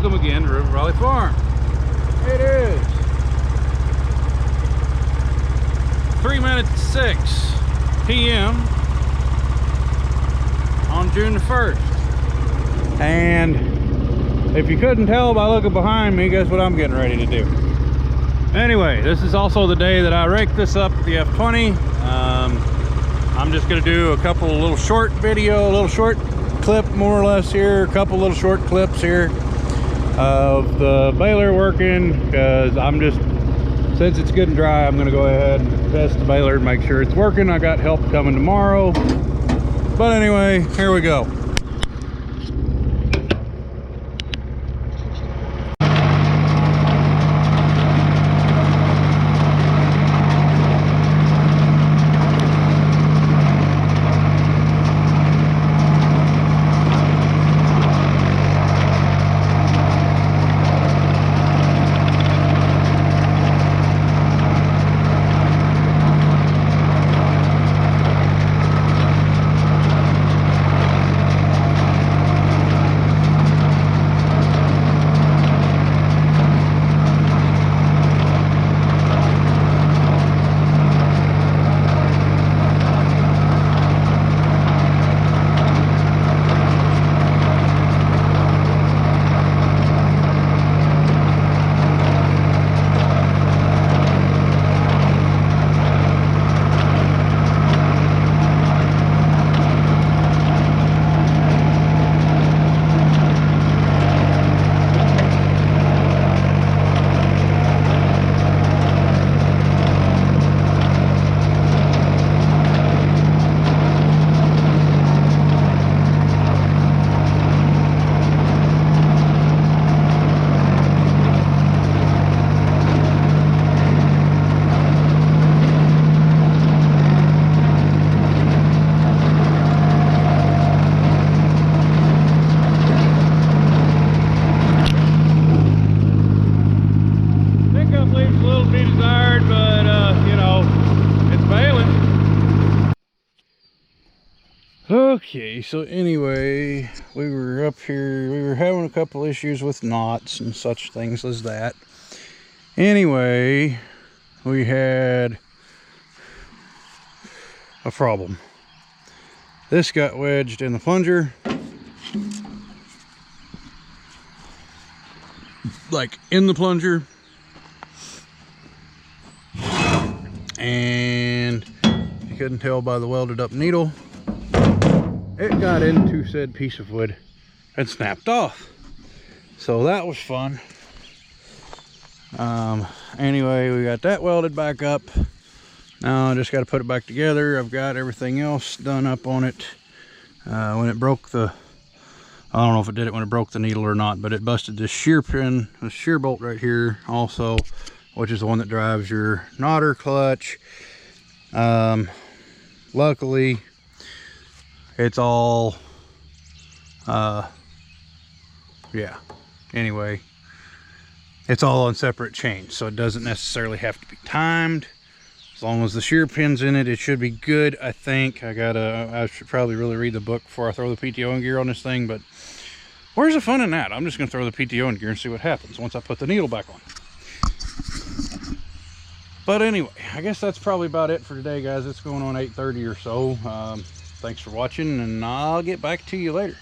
welcome again to River Valley Farm. It is 3 minutes to 6 p.m. on June the 1st. And if you couldn't tell by looking behind me, guess what I'm getting ready to do? Anyway, this is also the day that I raked this up with the F20. I'm just gonna do a couple little short clip more or less here, a couple little short clips here of the baler working, because since it's good and dry, I'm gonna go ahead and test the baler and make sure it's working. I got help coming tomorrow, but anyway, here we go. Okay, so anyway, we were up here, we were having a couple issues with knots and such things as that. Anyway, we had a problem. This got wedged in the plunger, like in the plunger, and you couldn't tell by the welded up needle. It got into said piece of wood and snapped off. So that was fun. Anyway, we got that welded back up. Now I just got to put it back together. I've got everything else done up on it. When it broke I don't know if it did it when it broke the needle or not, but it busted this shear pin, the shear bolt right here also, which is the one that drives your knotter clutch. Luckily, it's all yeah, anyway, it's all on separate chains, so it doesn't necessarily have to be timed. As long as the shear pin's in it, it should be good, I think. I should probably really read the book before I throw the PTO in gear on this thing, but where's the fun in that? I'm just gonna throw the PTO in gear and see what happens once I put the needle back on. But anyway, I guess that's probably about it for today, guys. It's going on 8:30 or so. Thanks for watching, and I'll get back to you later.